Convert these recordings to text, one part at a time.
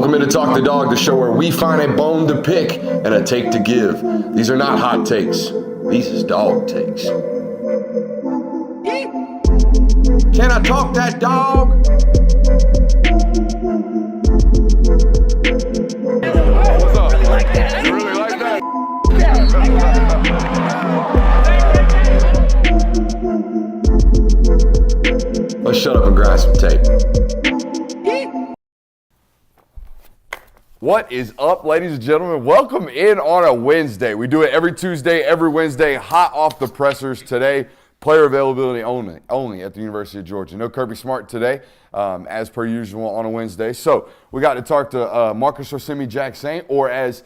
Welcome into Talk the Dog, the show where we find a bone to pick and a take to give. These are not hot takes. These is dog takes. Can I talk that dog? What's up? Really like that. You really like that? Let's shut up and grind some tape. What is up, ladies and gentlemen? Welcome in on a Wednesday. We do it every Tuesday, every Wednesday, hot off the pressers. Today, player availability only at the University of Georgia. No Kirby Smart today, as per usual on a Wednesday. So we got to talk to Marcus Rosemy-Jacksaint, or as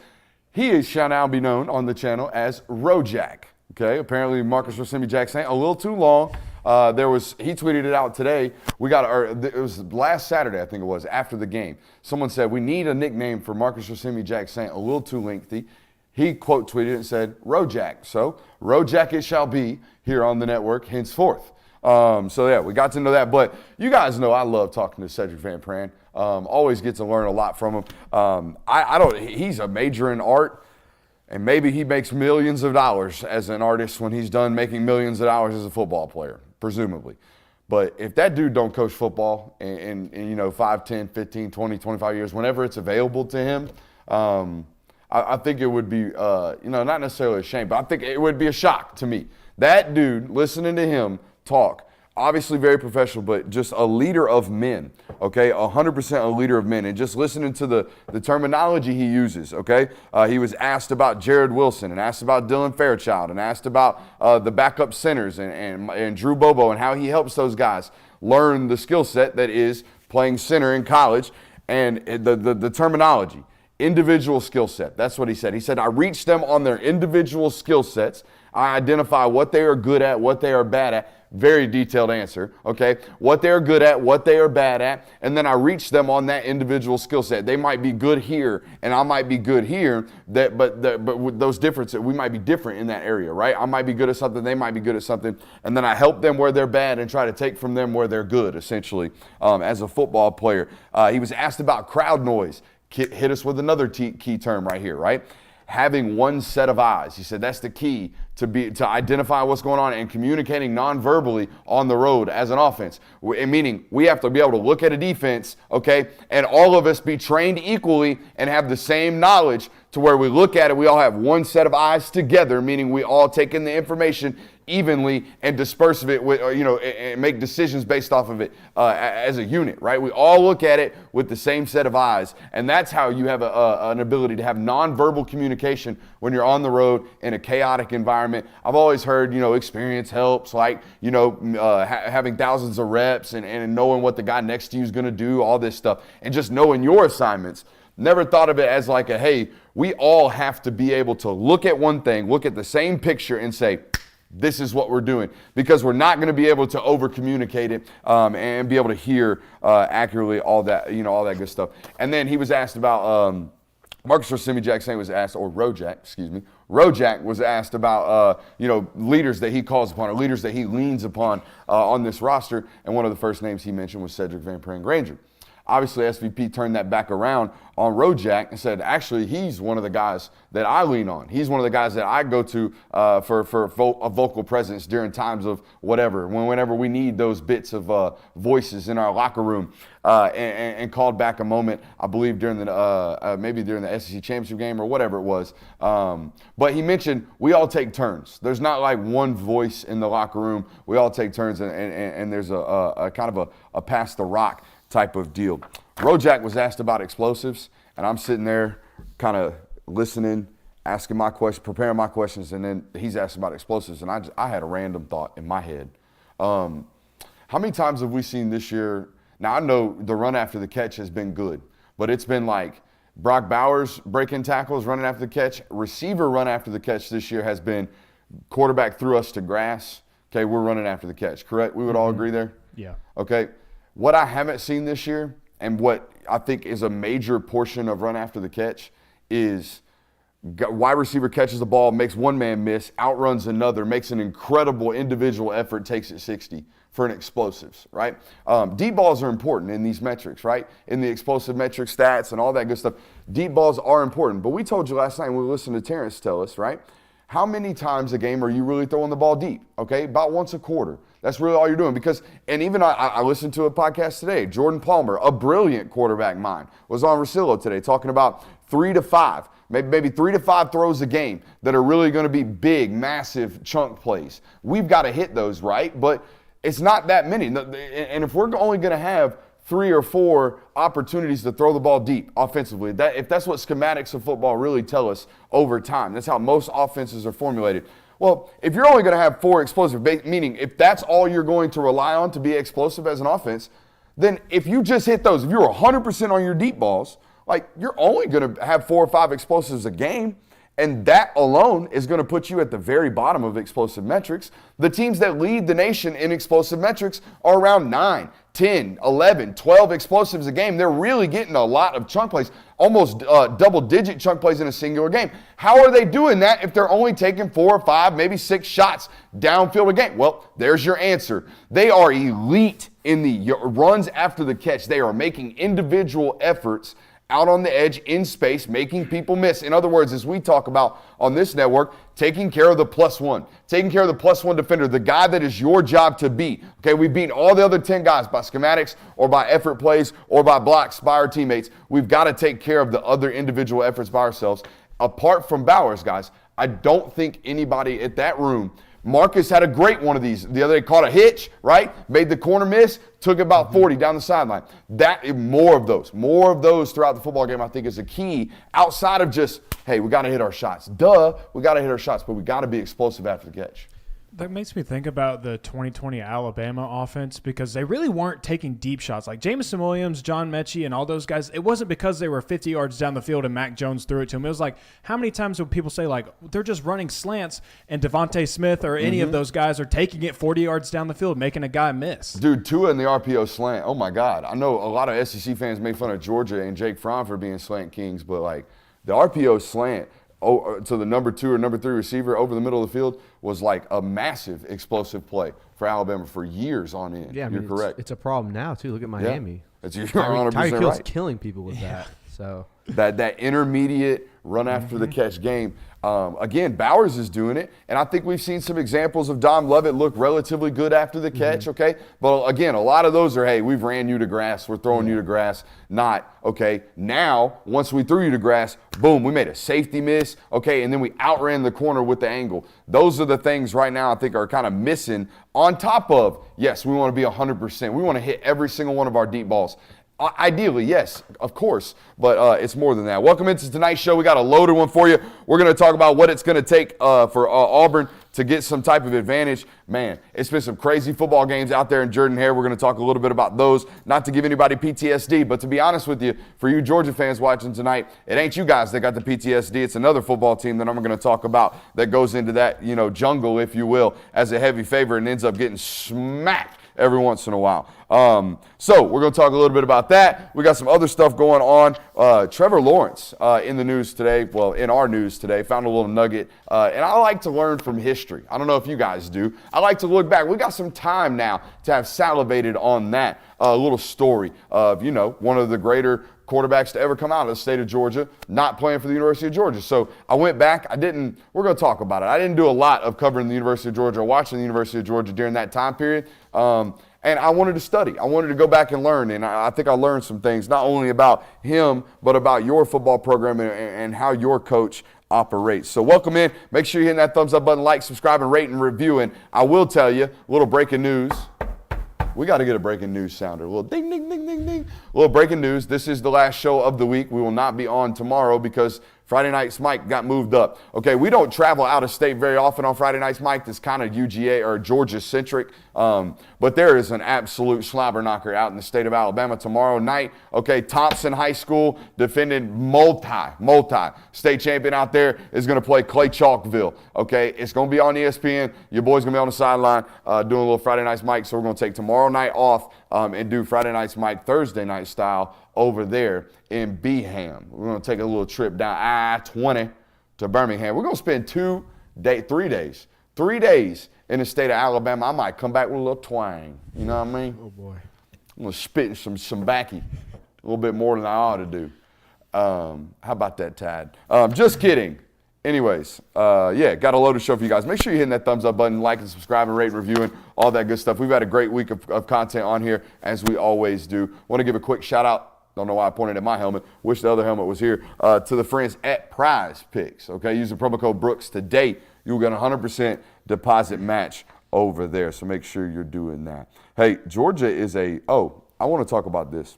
he shall now be known on the channel as Rojack. Okay, apparently Marcus Rosemy-Jacksaint a little too long. He tweeted it out today. It was last Saturday, I think it was, after the game. Someone said, we need a nickname for Marcus Rosemy-Jacksaint, a little too lengthy. He quote tweeted and said, Rojack. So Rojack it shall be here on the network henceforth. We got to know that. But you guys know I love talking to Cedric van Pran. Always get to learn a lot from him. He's a major in art. And maybe he makes millions of dollars as an artist when he's done making millions of dollars as a football player, presumably. But if that dude don't coach football in 5, 10, 15, 20, 25 years, whenever it's available to him, I think it would be, not necessarily a shame, but I think it would be a shock to me. That dude, listening to him talk, obviously very professional, but just a leader of men, okay? 100% a leader of men. And just listening to the terminology he uses, okay? He was asked about Jared Wilson and asked about Dylan Fairchild and asked about the backup centers and Drew Bobo and how he helps those guys learn the skill set that is playing center in college and the terminology, individual skill set. That's what he said. He said, I reach them on their individual skill sets. I identify what they are good at, what they are bad at. Very detailed answer, okay? What they're good at, what they are bad at, and then I reach them on that individual skill set. They might be good here, and I might be good here, but with those differences, we might be different in that area, right? I might be good at something, they might be good at something, and then I help them where they're bad and try to take from them where they're good, essentially, as a football player. He was asked about crowd noise. Hit us with another key term right here, right? Having one set of eyes. He said that's the key to identify what's going on and communicating non-verbally on the road as an offense. Meaning we have to be able to look at a defense, okay, and all of us be trained equally and have the same knowledge to where we look at it, we all have one set of eyes together, meaning we all take in the information evenly and disperse of it with, and make decisions based off of it as a unit, right? We all look at it with the same set of eyes, and that's how you have an ability to have nonverbal communication when you're on the road in a chaotic environment. I've always heard, experience helps, like, having thousands of reps and knowing what the guy next to you is going to do, all this stuff, and just knowing your assignments. Never thought of it as like hey, we all have to be able to look at one thing, look at the same picture and say, this is what we're doing, because we're not going to be able to over communicate it and be able to hear accurately all that good stuff. And then he was asked about Marcus Rosemy-Jacksaint was asked, or Rojack was asked about leaders that he calls upon or leaders that he leans upon on this roster, and one of the first names he mentioned was Cedric van Pran Granger. Obviously, SVP turned that back around on Rojack and said, actually, he's one of the guys that I lean on. He's one of the guys that I go to for a vocal presence during times of whatever, whenever we need those bits of voices in our locker room, and called back a moment, I believe, during the SEC championship game or whatever it was. But he mentioned we all take turns. There's not like one voice in the locker room. We all take turns, and there's a kind of a pass the rock type of deal. Rojack was asked about explosives, and I'm sitting there kind of listening, asking my question, preparing my questions, and then he's asked about explosives, and I had a random thought in my head. How many times have we seen this year? Now, I know the run after the catch has been good, but it's been like Brock Bowers breaking tackles, running after the catch. Receiver run after the catch this year has been quarterback threw us to grass. Okay, we're running after the catch, correct? We would all agree there? Yeah. Okay. What I haven't seen this year, and what I think is a major portion of run after the catch, is wide receiver catches the ball, makes one man miss, outruns another, makes an incredible individual effort, takes it 60, for an explosives, right? Deep balls are important in these metrics, right? In the explosive metric stats and all that good stuff. Deep balls are important. But we told you last night when we listened to Terrence tell us, right? How many times a game are you really throwing the ball deep? Okay, about once a quarter. That's really all you're doing. Because, and even I listened to a podcast today. Jordan Palmer, a brilliant quarterback mind, was on Rosillo today talking about 3 to 5. Maybe 3 to 5 throws a game that are really going to be big, massive chunk plays. We've got to hit those, right? But it's not that many. And if we're only going to have 3 or 4 opportunities to throw the ball deep offensively, if that's what schematics of football really tell us over time, that's how most offenses are formulated. Well, if you're only going to have 4 explosive, meaning if that's all you're going to rely on to be explosive as an offense, then if you just hit those, if you're 100% on your deep balls, like you're only going to have 4 or 5 explosives a game. And that alone is going to put you at the very bottom of explosive metrics. The teams that lead the nation in explosive metrics are around 9, 10, 11, 12 explosives a game. They're really getting a lot of chunk plays, almost double-digit chunk plays in a singular game. How are they doing that if they're only taking 4 or 5, maybe 6 shots downfield a game? Well, there's your answer. They are elite in the runs after the catch. They are making individual efforts out on the edge in space, making people miss. In other words, as we talk about on this network, taking care of the +1, taking care of the +1 defender, the guy that is your job to beat. Okay, we've beaten all the other 10 guys by schematics or by effort plays or by blocks by our teammates. We've got to take care of the other individual efforts by ourselves. Apart from Bowers, guys, I don't think anybody at that room. Marcus had a great one of these. The other day caught a hitch, right? Made the corner miss, took about 40 down the sideline. More of those throughout the football game, I think, is a key outside of just, hey, we got to hit our shots. We got to hit our shots, but we got to be explosive after the catch. That makes me think about the 2020 Alabama offense because they really weren't taking deep shots. Like Jamison Williams, John Mechie, and all those guys, it wasn't because they were 50 yards down the field and Mac Jones threw it to them. It was like, how many times would people say, like, they're just running slants and Devontae Smith or any of those guys are taking it 40 yards down the field, making a guy miss? Dude, Tua in the RPO slant, oh, my God. I know a lot of SEC fans made fun of Georgia and Jake Fromm for being slant kings, but, like, the RPO slant – to the number 2 or number 3 receiver over the middle of the field was like a massive explosive play for Alabama for years on end. Yeah, you're correct. It's a problem now too. Look at Miami. Yeah. You're 100% Tyreek Hill's right. killing people with that. So that intermediate run after the catch game. Again, Bowers is doing it, and I think we've seen some examples of Dom Lovett look relatively good after the catch, okay? But again, a lot of those are, hey, we've ran you to grass, we're throwing you to grass, not, okay, now, once we threw you to grass, boom, we made a safety miss, okay, and then we outran the corner with the angle. Those are the things right now I think are kind of missing on top of, yes, we want to be 100%. We want to hit every single one of our deep balls. Ideally, yes, of course, but it's more than that. Welcome into tonight's show. We got a loaded one for you. We're going to talk about what it's going to take for Auburn to get some type of advantage. Man, it's been some crazy football games out there in Jordan-Hare. We're going to talk a little bit about those, not to give anybody PTSD, but to be honest with you, for you Georgia fans watching tonight, it ain't you guys that got the PTSD. It's another football team that I'm going to talk about that goes into that, jungle, if you will, as a heavy favorite and ends up getting smacked every once in a while. So we're going to talk a little bit about that. We got some other stuff going on. Trevor Lawrence in the news today, well, in our news today, found a little nugget. And I like to learn from history. I don't know if you guys do. I like to look back. We got some time now to have salivated on that little story of, one of the greater quarterbacks to ever come out of the state of Georgia, not playing for the University of Georgia. So I went back. We're going to talk about it. I didn't do a lot of covering the University of Georgia or watching the University of Georgia during that time period. And I wanted to study. I wanted to go back and learn. And I think I learned some things, not only about him, but about your football program and how your coach operates. So welcome in. Make sure you're hitting that thumbs up button, like, subscribe, and rate and review. And I will tell you, a little breaking news. We got to get a breaking news sounder. A little ding, ding, ding, ding, ding. A little breaking news. This is the last show of the week. We will not be on tomorrow because Friday Night's Mike got moved up. Okay, we don't travel out of state very often on Friday Night's Mike. That's kind of UGA or Georgia-centric. But there is an absolute slobber knocker out in the state of Alabama tomorrow night. Okay, Thompson High School, defending multi-state champion out there, is going to play Clay Chalkville. Okay, it's going to be on ESPN. Your boy's going to be on the sideline doing a little Friday Night's Mike. So we're going to take tomorrow night off and do Friday Night's Mike Thursday night style over there in Beham. We're going to take a little trip down I-20 to Birmingham. We're going to spend 3 days in the state of Alabama, I might come back with a little twang. You know what I mean? Oh, boy. I'm going to spit some backy, a little bit more than I ought to do. How about that, Tad? Just kidding. Anyways, yeah, got a loaded show for you guys. Make sure you're hitting that thumbs up button, like and subscribe and rate and reviewing, all that good stuff. We've had a great week of content on here, as we always do. Want to give a quick shout out. Don't know why I pointed at my helmet. Wish the other helmet was here. To the friends at Prize Picks. Okay, use the promo code Brooks today. You'll get a 100% deposit match over there. So make sure you're doing that. Hey, Georgia is I want to talk about this.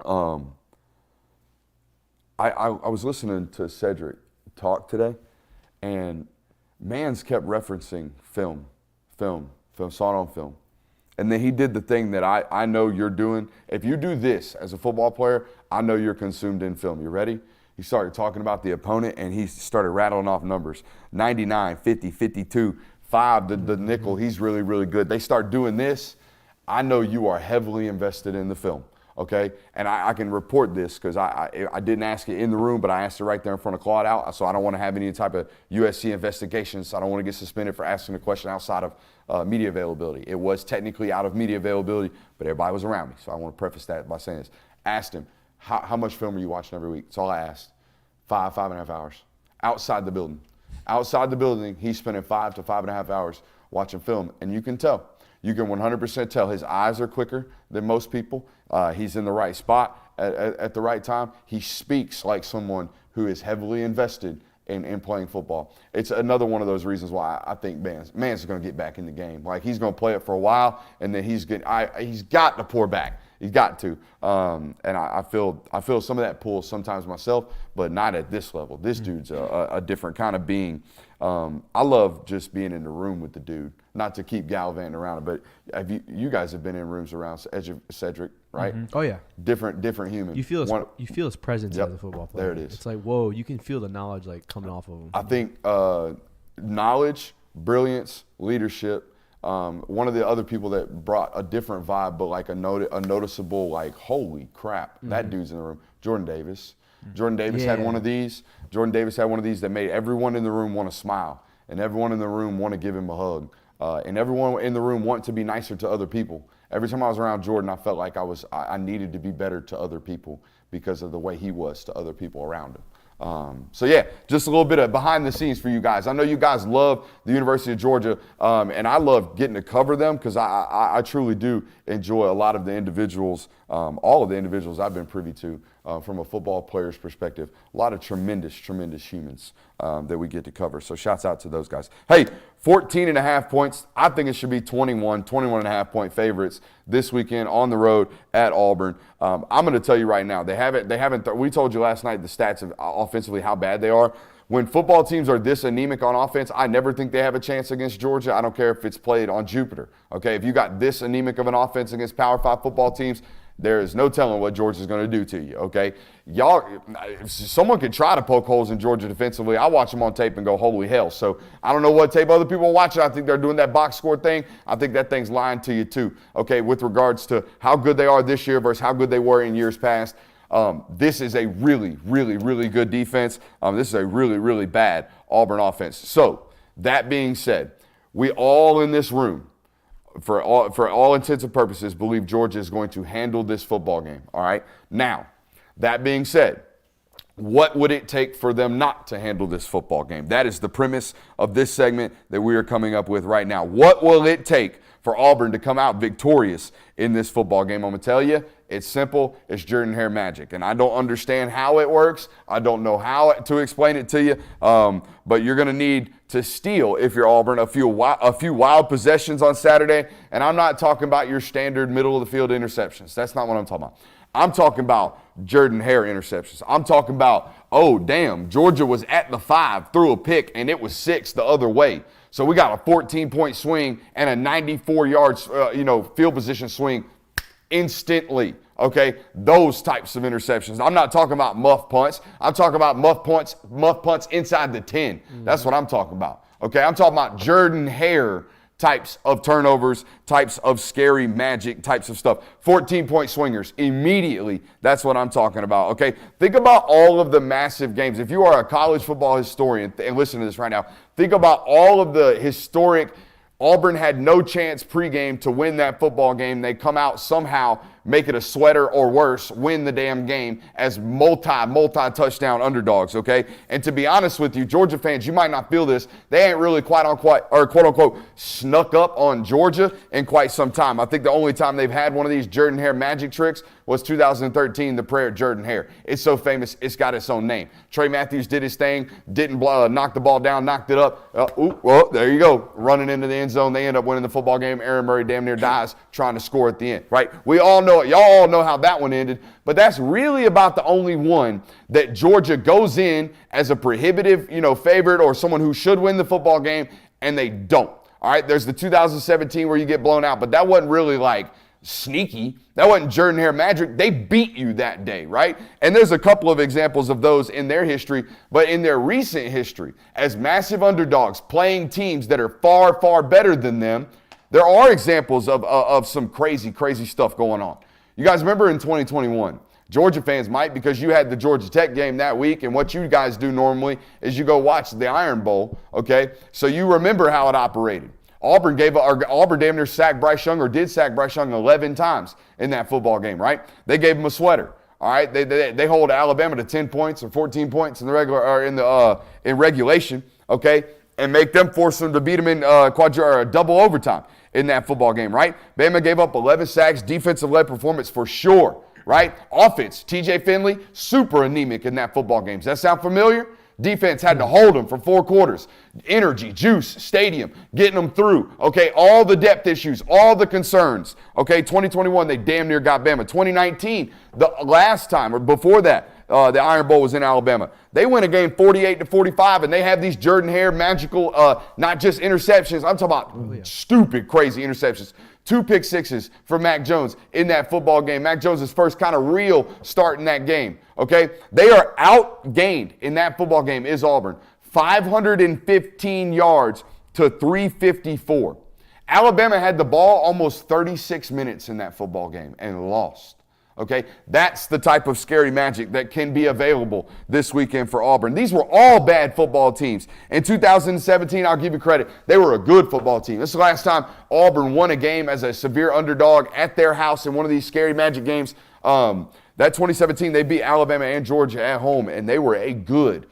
I was listening to Cedric talk today, and Mans kept referencing film, saw it on film. And then he did the thing that I know you're doing. If you do this as a football player, I know you're consumed in film. You ready? He started talking about the opponent, and he started rattling off numbers. 99, 50, 52, 5, the nickel. He's really, really good. They start doing this. I know you are heavily invested in the film, okay? And I can report this because I didn't ask it in the room, but I asked it right there in front of Claude out, so I don't want to have any type of USC investigations. I don't want to get suspended for asking a question outside of media availability. It was technically out of media availability, but everybody was around me. So I want to preface that by saying this. Asked him, how much film are you watching every week? That's all I asked. 5.5 hours. Outside the building. Outside the building, he's spending 5 to 5.5 hours watching film. And you can tell. You can 100% tell his eyes are quicker than most people. He's in the right spot at the right time. He speaks like someone who is heavily invested in playing football. It's another one of those reasons why I think Mans is going to get back in the game. Like, he's going to play it for a while, and then he's got to pour back. He's got to. And I feel some of that pull sometimes myself, but not at this level. This dude's a different kind of being. I love just being in the room with the dude. Not to keep gallivanting around it, but you guys have been in rooms around Cedric, right? Mm-hmm. Oh yeah. Different human. You feel his presence as a football player. There it is. It's like, whoa, you can feel the knowledge like coming off of him. I think knowledge, brilliance, leadership. One of the other people that brought a different vibe, but like a noticeable, like, holy crap, that dude's in the room. Jordan Davis. Jordan Davis had one of these. Jordan Davis had one of these that made everyone in the room want to smile, and everyone in the room want to give him a hug, and everyone in the room want to be nicer to other people. Every time I was around Jordan, I felt like I needed to be better to other people because of the way he was to other people around him. So yeah, just a little bit of behind the scenes for you guys. I know you guys love the University of Georgia, and I love getting to cover them because I truly do enjoy a lot of the individuals, all of the individuals I've been privy to from a football player's perspective. A lot of tremendous humans that we get to cover. So shouts out to those guys. Hey, 14.5 points. I think it should be 21.5 point favorites this weekend on the road at Auburn. I'm going to tell you right now, we told you last night the stats of offensively how bad they are. When football teams are this anemic on offense, I never think they have a chance against Georgia. I don't care if it's played on Jupiter. Okay, if you got this anemic of an offense against Power 5 football teams, there is no telling what Georgia's going to do to you, okay? Someone could try to poke holes in Georgia defensively. I watch them on tape and go, holy hell. So I don't know what tape other people are watching. I think they're doing that box score thing. I think that thing's lying to you too, okay, with regards to how good they are this year versus how good they were in years past. This is a really, really, really good defense. This is a really, really bad Auburn offense. So that being said, we all in this room, for all intents and purposes, believe Georgia is going to handle this football game, all right? Now, that being said, what would it take for them not to handle this football game? That is the premise of this segment that we are coming up with right now. What will it take for Auburn to come out victorious in this football game? I'm going to tell you, it's simple. It's Jordan-Hare magic. And I don't understand how it works. I don't know how to explain it to you. But you're going to need to steal, if you're Auburn, a few wild possessions on Saturday. And I'm not talking about your standard middle-of-the-field interceptions. That's not what I'm talking about. I'm talking about Jordan-Hare interceptions. I'm talking about, oh, damn, Georgia was at the 5, threw a pick, and it was 6 the other way. So we got a 14-point swing and a 94-yard, field position swing instantly, okay? Those types of interceptions. I'm not talking about muff punts. I'm talking about muff punts inside the 10. That's what I'm talking about, okay? I'm talking about Jordan-Hare types of turnovers, types of scary magic, types of stuff. 14-point swingers immediately. That's what I'm talking about, okay? Think about all of the massive games. If you are a college football historian, and listen to this right now, think about all of the historic Auburn had no chance pregame to win that football game. They come out somehow, make it a sweater or worse, win the damn game as multi-touchdown underdogs, okay? And to be honest with you, Georgia fans, you might not feel this. They ain't really quote unquote snuck up on Georgia in quite some time. I think the only time they've had one of these Jordan Hare magic tricks was 2013, the prayer of Jordan Hare. It's so famous, it's got its own name. Trey Matthews did his thing, didn't knock the ball down, knocked it up. Well, there you go, running into the end zone. They end up winning the football game. Aaron Murray damn near dies trying to score at the end, right? We all know it. Y'all all know how that one ended, but that's really about the only one that Georgia goes in as a prohibitive, favorite or someone who should win the football game, and they don't. All right, there's the 2017 where you get blown out, but that wasn't really like sneaky. That wasn't Jordan Hare magic. They beat you that day, right? And there's a couple of examples of those in their history, but in their recent history, as massive underdogs playing teams that are far, far better than them, there are examples of some crazy, crazy stuff going on. You guys remember in 2021, Georgia fans might, because you had the Georgia Tech game that week, and what you guys do normally is you go watch the Iron Bowl, okay? So you remember how it operated. Auburn damn near sacked Bryce Young, or did sack Bryce Young 11 times in that football game, right? They gave him a sweater. All right, they hold Alabama to 10 points or 14 points in the regular or in regulation, okay, and make them force them to beat them in double overtime in that football game, right? Bama gave up 11 sacks, defensive-led performance for sure, right? Offense, TJ Finley, super anemic in that football game. Does that sound familiar? Defense had to hold them for 4 quarters. Energy, juice, stadium, getting them through. Okay, all the depth issues, all the concerns. Okay, 2021, they damn near got Bama. 2019, the last time, or before that, the Iron Bowl was in Alabama. They win a game 48-45, and they have these Jordan Hare magical, not just interceptions. I'm talking about stupid, crazy interceptions. 2 pick sixes for Mac Jones in that football game. Mac Jones' first kind of real start in that game, okay? They are outgained in that football game is Auburn. 515 yards to 354. Alabama had the ball almost 36 minutes in that football game and lost. Okay, that's the type of scary magic that can be available this weekend for Auburn. These were all bad football teams. In 2017, I'll give you credit, they were a good football team. This is the last time Auburn won a game as a severe underdog at their house in one of these scary magic games. That 2017, they beat Alabama and Georgia at home, and they were a good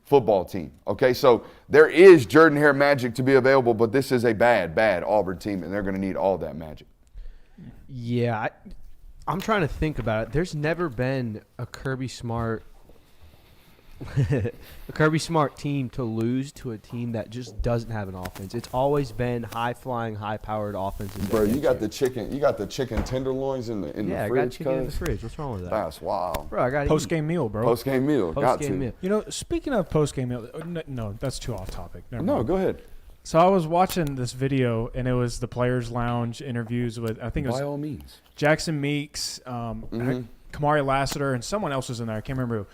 football team. Okay, so there is Jordan Hare magic to be available, but this is a bad Auburn team, and they're going to need all that magic. Yeah, I'm trying to think about it. There's never been a Kirby Smart team to lose to a team that just doesn't have an offense. It's always been high-flying, high-powered offenses. Bro, you got the chicken tenderloins in the fridge. Yeah, I got chicken in the fridge. What's wrong with that? That's wild. Bro, I got post-game meal, bro. Post-game meal. Got to. Meal. Speaking of post-game meal, no, that's too off topic. Never No, mind. go ahead. So I was watching this video, and it was the Players Lounge interviews with, I think it was By all means. Jackson Meeks, Kamari Lassiter, and someone else was in there. I can't remember who.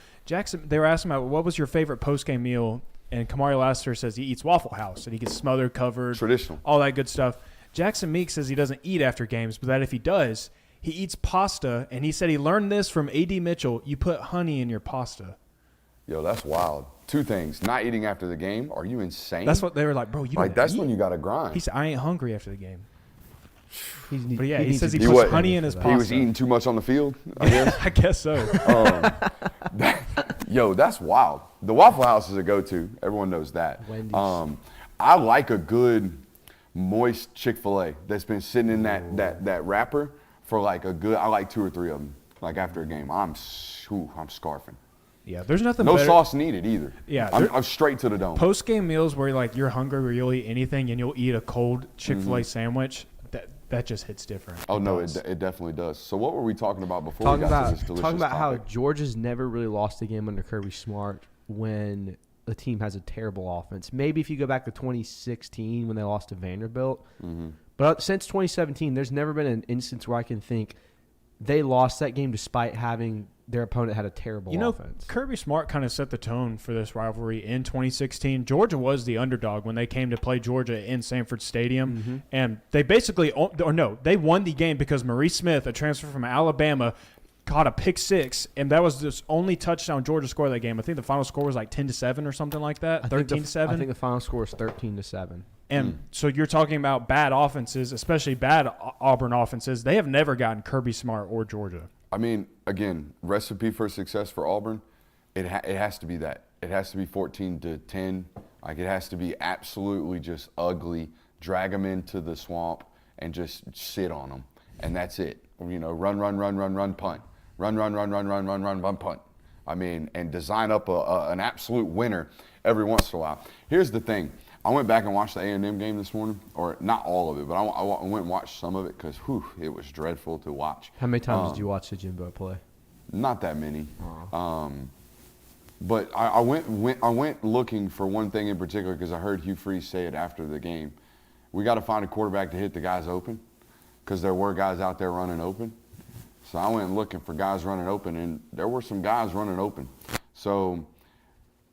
They were asking about what was your favorite post-game meal, and Kamari Lassiter says he eats Waffle House, and he gets smothered, covered. Traditional. All that good stuff. Jackson Meeks says he doesn't eat after games, but that if he does, he eats pasta, and he said he learned this from A.D. Mitchell. You put honey in your pasta. Yo, that's wild. 2 things. Not eating after the game. Are you insane? That's what they were like, bro, you don't that's eat. when you got to grind. He said, I ain't hungry after the game. But yeah, he he says he needs puts to- honey in his pasta. He was eating too much on the field, I guess. I guess so. Yo, that's wild. The Waffle House is a go-to. Everyone knows that. Wendy's. I like a good moist Chick-fil-A that's been sitting in that wrapper for like a good. I like 2 or 3 of them. Like after a game, I'm scarfing. Yeah, there's nothing No better. sauce needed either. Yeah, I'm straight to the dome. Post-game meals where you're hungry or you'll eat anything and you'll eat a cold Chick-fil-A sandwich, that just hits different. Oh, no, does. it definitely does. So what were we talking about before we got to this delicious Talking about topic? how Georgia's never really lost a game under Kirby Smart when the team has a terrible offense. Maybe if you go back to 2016 when they lost to Vanderbilt. Mm-hmm. But since 2017, there's never been an instance where I can think they lost that game despite having their opponent had a terrible offense. Kirby Smart kind of set the tone for this rivalry in 2016. Georgia was the underdog when they came to play Georgia in Sanford Stadium. And they basically – they won the game because Maurice Smith, a transfer from Alabama, caught a pick 6, and that was the only touchdown Georgia scored that game. I think the final score was like 10-7 or something like that, 13-7. I think the final score was 13-7. And so you're talking about bad offenses, especially bad Auburn offenses. They have never gotten Kirby Smart or Georgia. I mean, again, recipe for success for Auburn, it has to be that. It has to be 14-10. Like, it has to be absolutely just ugly. Drag them into the swamp and just sit on them, and that's it. You know, run, punt. Run, punt. I mean, and design up an absolute winner every once in a while. Here's the thing. I went back and watched the A&M game this morning, or not all of it, but I went and watched some of it because, it was dreadful to watch. How many times did you watch the Jimbo play? Not that many. But I went looking for one thing in particular because I heard Hugh Freeze say it after the game. We got to find a quarterback to hit the guys open because there were guys out there running open. So I went looking for guys running open, and there were some guys running open. So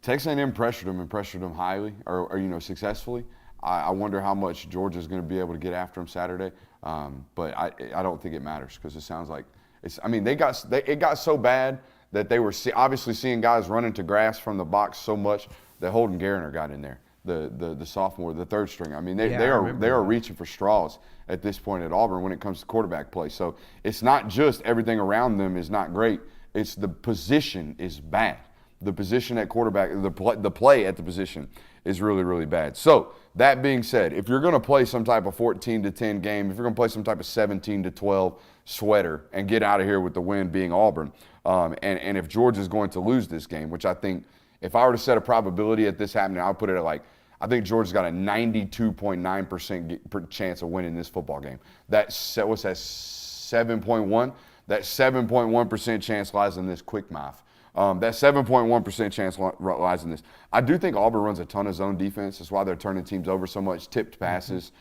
Texas A&M pressured them highly, or successfully. I wonder how much Georgia's going to be able to get after them Saturday. But I don't think it matters because it sounds like it got so bad that they were obviously seeing guys run into grass from the box so much that Holden Garner got in there, the sophomore, the third string. I mean, they are reaching for straws at this point at Auburn when it comes to quarterback play. So it's not just everything around them is not great. It's the position is bad. The position at quarterback, the play at the position is really, really bad. So that being said, if you're going to play some type of 14-10 game, if you're going to play some type of 17-12 sweater and get out of here with the win being Auburn, and if Georgia's going to lose this game, which I think if I were to set a probability at this happening, I'll put it at I think Georgia's got a 92.9% chance of winning this football game. What's that, 7.1? That 7.1% chance lies in this quick math. That 7.1% chance lies in this. I do think Auburn runs a ton of zone defense. That's why they're turning teams over so much. Tipped passes,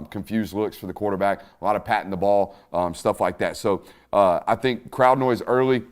confused looks for the quarterback, a lot of patting the ball, stuff like that. So I think crowd noise early.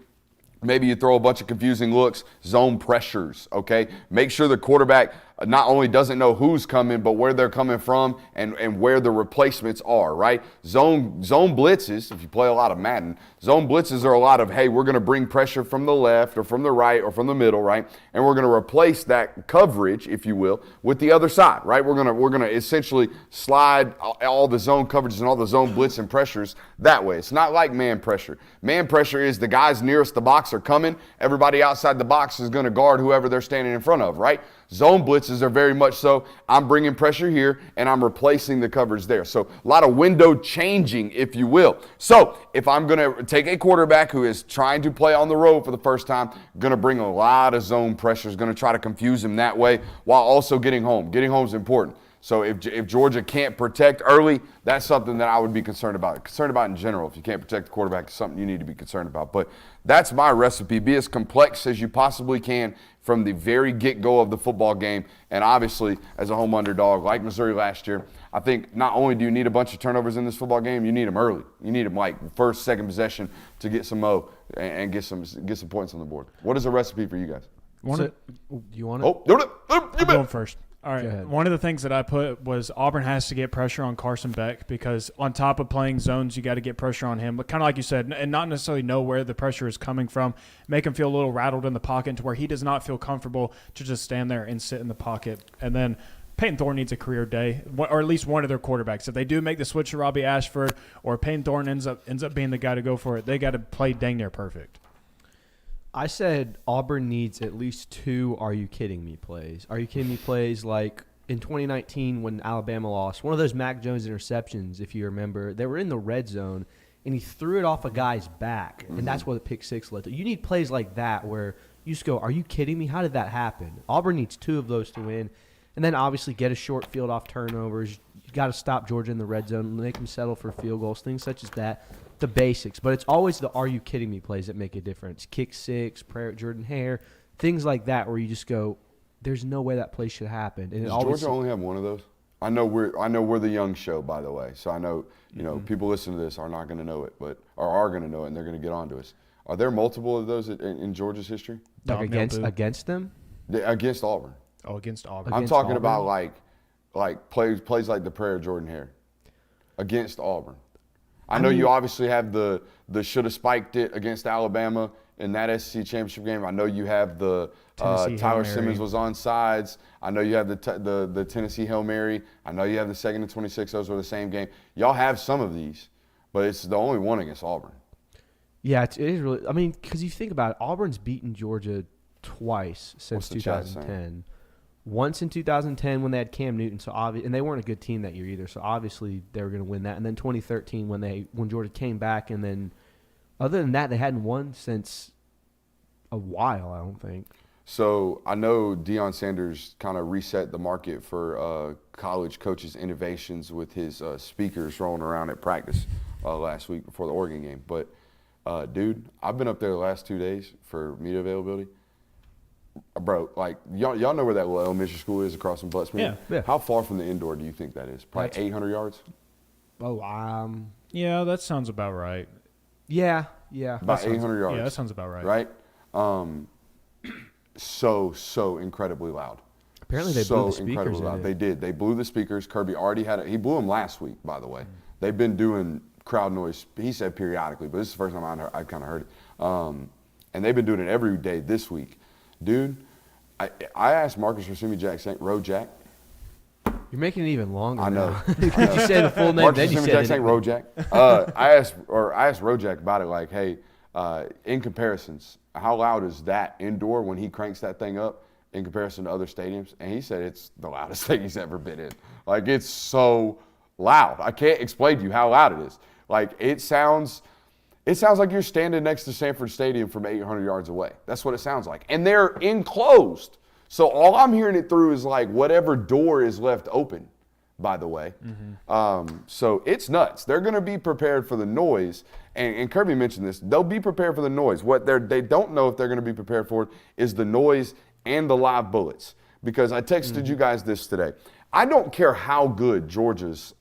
Maybe you throw a bunch of confusing looks, zone pressures, okay? Make sure the quarterback not only doesn't know who's coming, but where they're coming from and where the replacements are, right? Zone blitzes, if you play a lot of Madden, zone blitzes are a lot of, hey, we're going to bring pressure from the left or from the right or from the middle, right? And we're going to replace that coverage, if you will, with the other side, right? We're going to essentially slide all the zone coverages and all the zone blitz and pressures that way. It's not like man pressure. Man pressure is the guys nearest the box are coming. Everybody outside the box is going to guard whoever they're standing in front of, right? Zone blitzes are very much so, I'm bringing pressure here and I'm replacing the coverage there. So a lot of window changing, if you will. So if I'm going to take a quarterback who is trying to play on the road for the first time, going to bring a lot of zone pressure, is going to try to confuse him that way while also getting home. Getting home is important. So if Georgia can't protect early, that's something that I would be concerned about. Concerned about in general. If you can't protect the quarterback, it's something you need to be concerned about. But that's my recipe. Be as complex as you possibly can from the very get-go of the football game. And obviously, as a home underdog, like Missouri last year, I think not only do you need a bunch of turnovers in this football game, you need them early. You need them like first, second possession to get some and get some points on the board. What is a recipe for you guys? You want it? I'm going first. All right. One of the things that I put was Auburn has to get pressure on Carson Beck because on top of playing zones, you got to get pressure on him. But kind of like you said, and not necessarily know where the pressure is coming from, make him feel a little rattled in the pocket to where he does not feel comfortable to just stand there and sit in the pocket. And then Peyton Thorne needs a career day, or at least one of their quarterbacks. If they do make the switch to Robbie Ashford or Peyton Thorne ends up being the guy to go for it, they got to play dang near perfect. I said Auburn needs at least 2 Are You Kidding Me plays. Are You Kidding Me plays like in 2019 when Alabama lost. One of those Mac Jones interceptions, if you remember, they were in the red zone, and he threw it off a guy's back, and that's what the pick six led to. You need plays like that where you just go, are you kidding me? How did that happen? Auburn needs 2 of those to win. And then obviously get a short field off turnovers. You got to stop Georgia in the red zone, make them settle for field goals, things such as that. The basics, but it's always the "Are you kidding me" plays that make a difference. Kick six, prayer at Jordan Hare, things like that, where you just go, "There's no way that play should happen." And does Georgia only have one of those? I know we're the young show, by the way, so I know people listening to this are not going to know it, but are going to know it, and they're going to get onto us. Are there multiple of those in Georgia's history? Like against them? Against Auburn. Oh, against Auburn. I'm talking about like plays like the prayer of Jordan Hare against Auburn. I know you obviously have the should have spiked it against Alabama in that SEC championship game. I know you have the Tennessee Hail Tyler Mary. Simmons was on sides. I know you have the Tennessee Hail Mary. I know you have the 2nd and 26. Those were the same game. Y'all have some of these, but it's the only one against Auburn. Yeah, it is really. I mean, because you think about it, Auburn's beaten Georgia twice since What's the chat 2010. Once in 2010 when they had Cam Newton, and they weren't a good team that year either. So obviously they were going to win that. And then 2013 when Georgia came back, and then other than that, they hadn't won since a while. I don't think. So I know Deion Sanders kind of reset the market for college coaches' innovations with his speakers rolling around at practice last week before the Oregon game. But, dude, I've been up there the last 2 days for media availability. Bro, like, y'all know where that little elementary school is across from Buttsman? Yeah. How far from the indoor do you think that is? Probably That's- 800 yards? Oh, Yeah, that sounds about right. yeah. About 800 yards. Yeah, that sounds about right. Right? So incredibly loud. Apparently they blew the speakers in it. They did. They blew the speakers. Kirby already had it. He blew them last week, by the way. They've been doing crowd noise, he said periodically, but this is the first time I kind of heard it. And they've been doing it every day this week. Dude, I asked Marcus Rasumi Jack, Road Jack. You're making it even longer. I know. Now. You said the full name, Marcus then you Rasumi said Jack it. St. Road Jack. I asked Road Jack about it, like, hey, in comparisons, how loud is that indoor when he cranks that thing up in comparison to other stadiums? And he said it's the loudest thing he's ever been in. Like, it's so loud. I can't explain to you how loud it is. Like, it sounds like you're standing next to Sanford Stadium from 800 yards away. That's what it sounds like. And they're enclosed. So all I'm hearing it through is like whatever door is left open, by the way. So it's nuts. They're going to be prepared for the noise. And Kirby mentioned this. They'll be prepared for the noise. What they don't know if they're going to be prepared for is the noise and the live bullets. Because I texted you guys this today. I don't care how good Georgia's,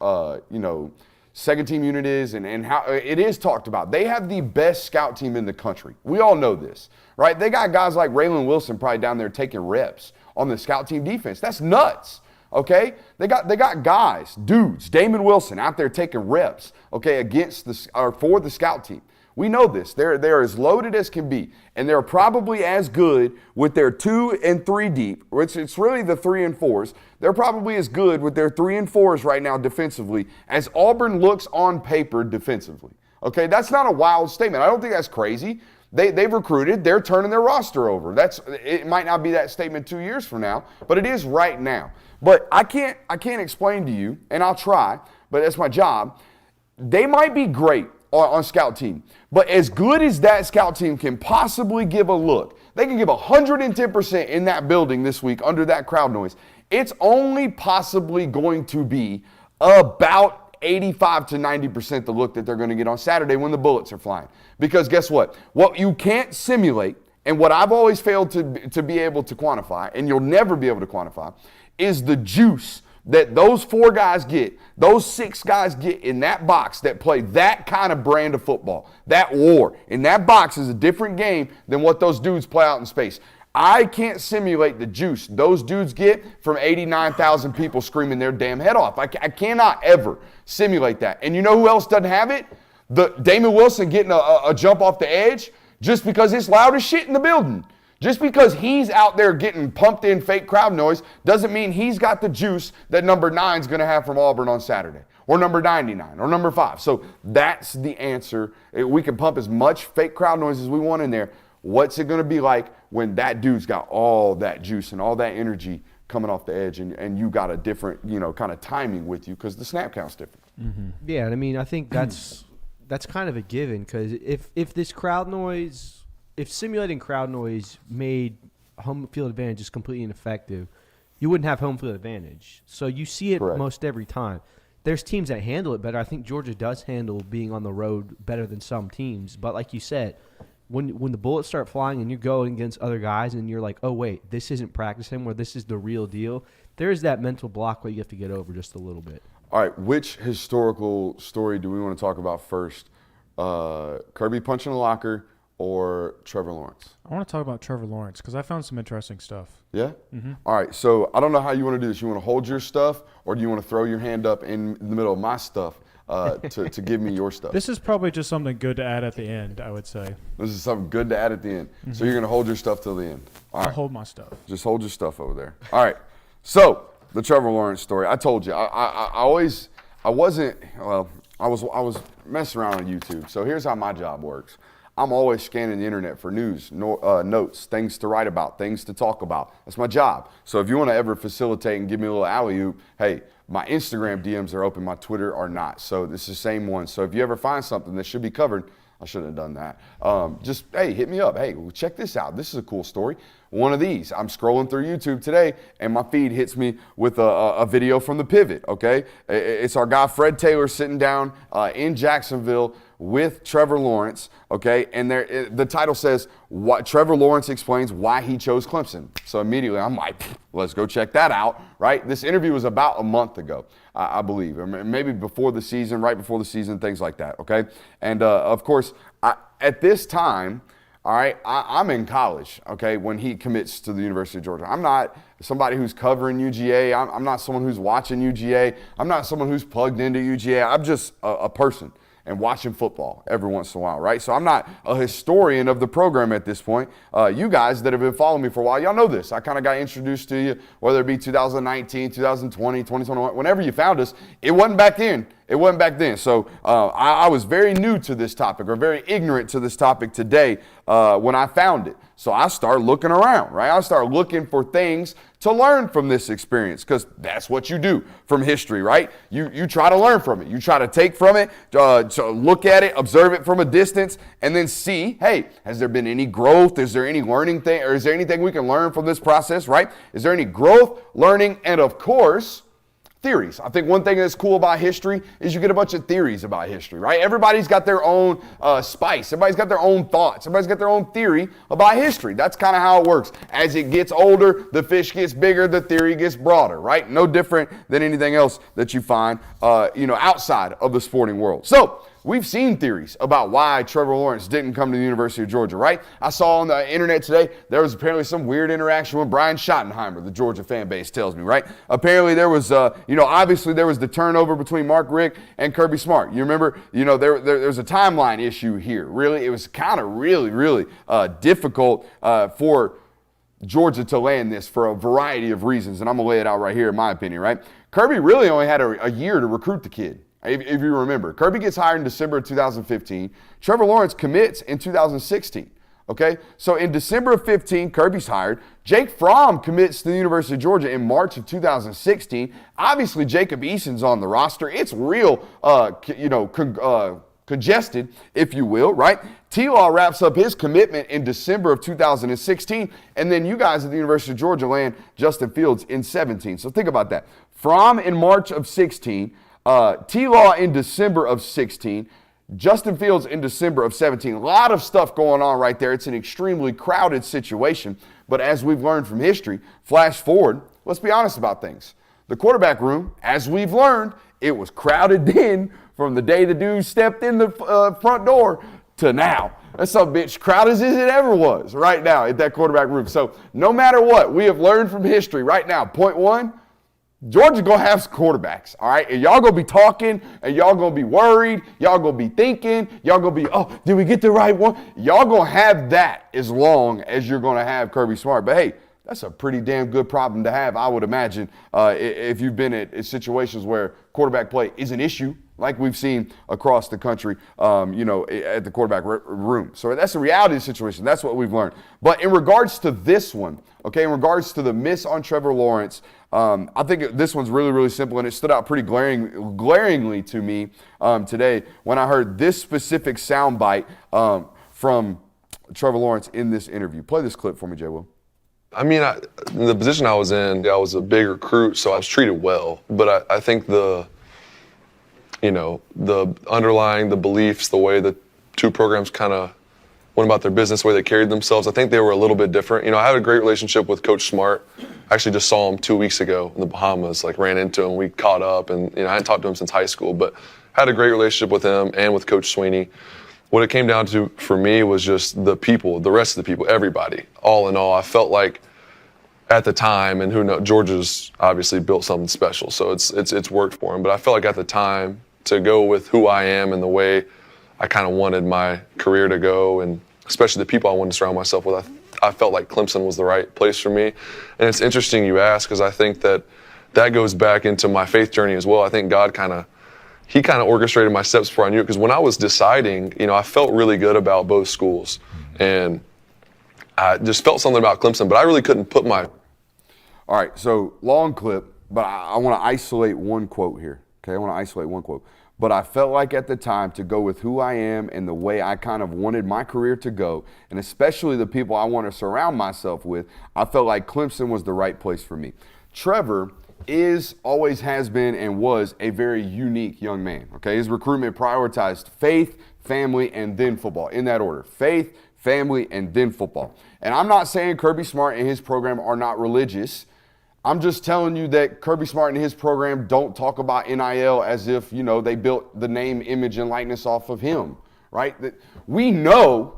second team unit is and how it is talked about. They have the best scout team in the country. We all know this, right? They got guys like Raylan Wilson probably down there taking reps on the scout team defense. That's nuts. Okay? They got guys, dudes, Damon Wilson out there taking reps, okay, for the scout team. We know this. They're as loaded as can be, and they're probably as good with their 2 and 3 deep. It's really the 3 and 4s. They're probably as good with their 3 and 4s right now defensively as Auburn looks on paper defensively. Okay, that's not a wild statement. I don't think that's crazy. They've recruited. They're turning their roster over. It might not be that statement 2 years from now, but it is right now. But I can't explain to you, and I'll try, but that's my job. They might be great on scout team, but as good as that scout team can possibly give a look, they can give 110% in that building this week under that crowd noise. It's only possibly going to be about 85 to 90% the look that they're going to get on Saturday when the bullets are flying. Because guess what? What you can't simulate, and what I've always failed to be able to quantify, and you'll never be able to quantify, is the juice that those 4 guys get, those 6 guys get in that box that play that kind of brand of football. That war in that box is a different game than what those dudes play out in space. I can't simulate the juice those dudes get from 89,000 people screaming their damn head off. I cannot ever simulate that. And you know who else doesn't have it? The Damon Wilson getting a jump off the edge just because it's loud as shit in the building. Just because he's out there getting pumped in fake crowd noise doesn't mean he's got the juice that number 9 is going to have from Auburn on Saturday, or number 99, or number 5. So that's the answer. We can pump as much fake crowd noise as we want in there. What's it going to be like when that dude's got all that juice and all that energy coming off the edge, and you got a different, kind of timing with you because the snap count's different? Yeah, I mean, I think that's kind of a given because if this crowd noise – if simulating crowd noise made home field advantage just completely ineffective, you wouldn't have home field advantage. So you see it Correct. most every time. There's teams that handle it better. I think Georgia does handle being on the road better than some teams. But like you said, when the bullets start flying and you're going against other guys and you're like, oh, wait, this isn't practice anymore, this is the real deal, there's that mental block where you have to get over just a little bit. All right, which historical story do we want to talk about first? Kirby punching a locker or Trevor Lawrence? I want to talk about Trevor Lawrence because I found some interesting stuff. Yeah? All right, so I don't know how you want to do this. You want to hold your stuff or do you want to throw your hand up in the middle of my stuff? to give me your stuff. This is probably just something good to add at the end, I would say. This is something good to add at the end. So you're going to hold your stuff till the end. All I'll right. hold my stuff. Just hold your stuff over there. All right. So the Trevor Lawrence story. I told you, I was messing around on YouTube. So here's how my job works. I'm always scanning the internet for news, notes, things to write about, things to talk about. That's my job. So if you want to ever facilitate and give me a little alley-oop, hey, my Instagram DMs are open, my Twitter are not. So this is the same one. So if you ever find something that should be covered, I shouldn't have done that. Just, hey, hit me up. Hey, well, check this out. This is a cool story. One of these. I'm scrolling through YouTube today, and my feed hits me with a video from the Pivot, okay? It's our guy Fred Taylor sitting down in Jacksonville with Trevor Lawrence, okay? And the title says, Trevor Lawrence explains why he chose Clemson. So immediately I'm like, let's go check that out, right? This interview was about a month ago, I believe, or maybe before the season, right before the season, things like that, okay? And of course, at this time, all right, I'm in college, okay, when he commits to the University of Georgia. I'm not somebody who's covering UGA. I'm not someone who's watching UGA. I'm not someone who's plugged into UGA. I'm just a person and watching football every once in a while, right? So I'm not a historian of the program at this point. You guys that have been following me for a while, y'all know this. I kind of got introduced to you, whether it be 2019, 2020, 2021, whenever you found us, it wasn't back then. It wasn't back then. So I was very new to this topic, or very ignorant to this topic today when I found it. So I started looking around, right? I started looking for things to learn from this experience, because that's what you do from history, right? You try to learn from it. You try to take from it, to look at it, observe it from a distance, and then see, hey, has there been any growth? Is there any learning thing, or is there anything we can learn from this process, right? Is there any growth, learning, and of course, theories. I think one thing that's cool about history is you get a bunch of theories about history, right? Everybody's got their own spice. Everybody's got their own thoughts. Everybody's got their own theory about history. That's kind of how it works. As it gets older, the fish gets bigger, the theory gets broader, right? No different than anything else that you find, outside of the sporting world. So we've seen theories about why Trevor Lawrence didn't come to the University of Georgia, right? I saw on the internet today, there was apparently some weird interaction with Brian Schottenheimer, the Georgia fan base tells me, right? Apparently there was, obviously there was the turnover between Mark Richt and Kirby Smart. You remember, there's a timeline issue here. Really, it was kind of really difficult for Georgia to land this for a variety of reasons, and I'm going to lay it out right here in my opinion, right? Kirby really only had a year to recruit the kid. If you remember, Kirby gets hired in December of 2015. Trevor Lawrence commits in 2016. Okay, so in December of 15, Kirby's hired. Jake Fromm commits to the University of Georgia in March of 2016. Obviously, Jacob Eason's on the roster. It's real, congested, if you will, right? T-Law wraps up his commitment in December of 2016, and then you guys at the University of Georgia land Justin Fields in 17. So think about that. Fromm in March of 16. T-Law in December of 16, Justin Fields in December of 17. A lot of stuff going on right there. It's an extremely crowded situation, but as we've learned from history, flash forward, let's be honest about things. The quarterback room, as we've learned, it was crowded then from the day the dude stepped in the front door to now. That's some bitch crowded as it ever was right now at that quarterback room. So no matter what, we have learned from history right now. Point one, Georgia's going to have some quarterbacks, all right? And y'all going to be talking, and y'all going to be worried. Y'all going to be thinking. Y'all going to be, oh, did we get the right one? Y'all going to have that as long as you're going to have Kirby Smart. But, hey, that's a pretty damn good problem to have, I would imagine, if you've been at situations where quarterback play is an issue, like we've seen across the country, at the quarterback room. So that's the reality of the situation. That's what we've learned. But in regards to this one, okay, in regards to the miss on Trevor Lawrence, I think this one's really, really simple, and it stood out pretty glaringly to me today when I heard this specific soundbite from Trevor Lawrence in this interview. Play this clip for me, Jay Will. I mean, in the position I was in, I was a big recruit, so I was treated well. But I think the underlying, the beliefs, the way the two programs kind of went about their business, the way they carried themselves, I think they were a little bit different. I had a great relationship with Coach Smart. I actually just saw him 2 weeks ago in the Bahamas, ran into him. We caught up, and I hadn't talked to him since high school, but had a great relationship with him and with Coach Sweeney. What it came down to for me was just the people, the rest of the people, everybody. All in all, I felt like at the time, and who knows, Georgia's obviously built something special, so it's worked for him. But I felt like at the time, to go with who I am and the way I kind of wanted my career to go, and especially the people I wanted to surround myself with. I felt like Clemson was the right place for me. And it's interesting you ask, because I think that goes back into my faith journey as well. I think God He kind of orchestrated my steps before I knew it, because when I was deciding, I felt really good about both schools. And I just felt something about Clemson, but I really couldn't put my... All right, so long clip, but I want to isolate one quote here. Okay, I want to isolate one quote. But I felt like at the time, to go with who I am and the way I kind of wanted my career to go, and especially the people I want to surround myself with, I felt like Clemson was the right place for me. Trevor always has been, and was a very unique young man. Okay, his recruitment prioritized faith, family, and then football, in that order: faith, family, and then football. And I'm not saying Kirby Smart and his program are not religious. I'm just telling you that Kirby Smart and his program don't talk about NIL as if, they built the name, image, and likeness off of him, right? We know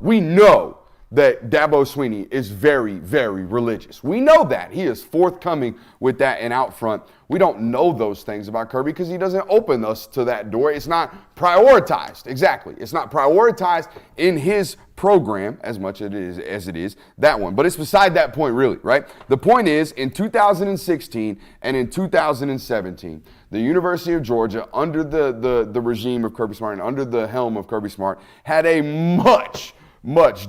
that Dabo Swinney is very, very religious. We know that. He is forthcoming with that and out front. We don't know those things about Kirby because he doesn't open us to that door. It's not prioritized. Exactly. It's not prioritized in his program as much as it is that one. But it's beside that point, really, right? The point is, in 2016 and in 2017, the University of Georgia, under the regime of Kirby Smart and under the helm of Kirby Smart, had a much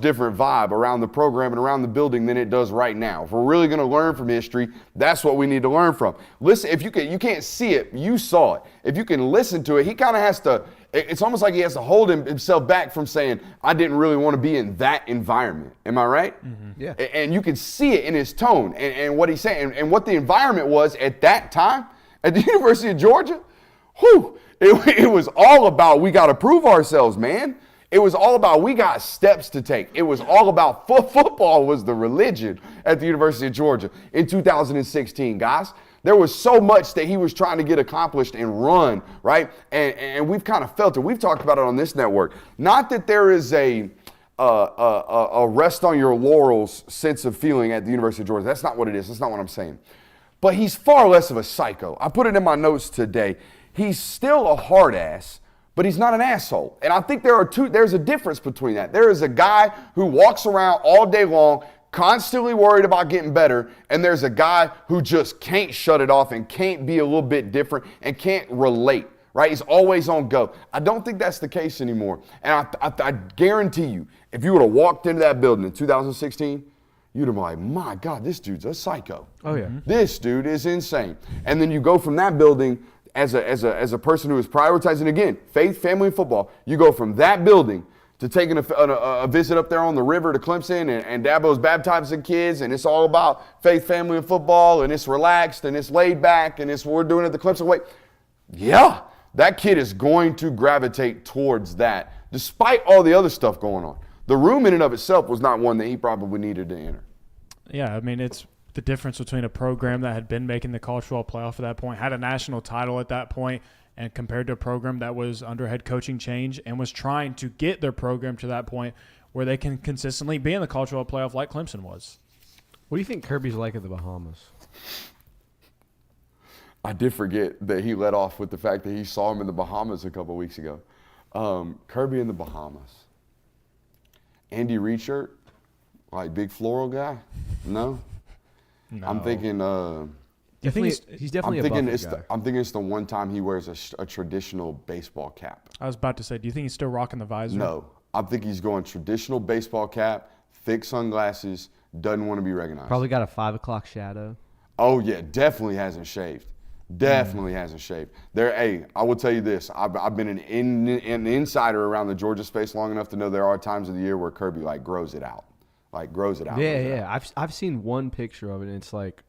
different vibe around the program and around the building than it does right now. If we're really going to learn from history, that's what we need to learn from. Listen, if you can't see it, you saw it. If you can listen to it, he kind of has to, it's almost like he has to hold himself back from saying, I didn't really want to be in that environment. Am I right? Mm-hmm. Yeah. And you can see it in his tone and what he's saying and what the environment was at that time at the University of Georgia. It was all about, we got to prove ourselves, man. It was all about, we got steps to take. It was all about football was the religion at the University of Georgia in 2016, guys. There was so much that he was trying to get accomplished and run, right? And we've kind of felt it. We've talked about it on this network. Not that there is a rest on your laurels sense of feeling at the University of Georgia. That's not what it is. That's not what I'm saying. But he's far less of a psycho. I put it in my notes today. He's still a hard ass, but he's not an asshole. And I think there's a difference between that. There is a guy who walks around all day long, constantly worried about getting better, and there's a guy who just can't shut it off and can't be a little bit different and can't relate, right? He's always on go. I don't think that's the case anymore. And I guarantee you, if you would have walked into that building in 2016, you'd have been like, my God, this dude's a psycho. Oh, yeah. This dude is insane. And then you go from that building as a person who is prioritizing, again, faith, family, and football. You go from that building to taking a visit up there on the river to Clemson, and Dabo's baptizing kids, and it's all about faith, family, and football, and it's relaxed, and it's laid back, and it's what we're doing at the Clemson way. Yeah, that kid is going to gravitate towards that, despite all the other stuff going on. The room in and of itself was not one that he probably needed to enter. Yeah, I mean, it's the difference between a program that had been making the college football playoff at that point, had a national title at that point, and compared to a program that was under head coaching change and was trying to get their program to that point where they can consistently be in the college football playoff like Clemson was. What do you think Kirby's like at the Bahamas? I did forget that he led off with the fact that he saw him in the Bahamas a couple weeks ago. Kirby in the Bahamas. Andy Reid shirt? Like big floral guy? No? No. I'm thinking He's definitely a Buffett guy. I'm thinking it's the one time he wears a traditional baseball cap. I was about to say, do you think he's still rocking the visor? No. I think he's going traditional baseball cap, thick sunglasses, doesn't want to be recognized. Probably got a 5 o'clock shadow. Oh, yeah, definitely hasn't shaved. Definitely hasn't shaved. I will tell you this. I've been an insider around the Georgia space long enough to know there are times of the year where Kirby grows it out. Yeah. I've seen one picture of it, and it's like,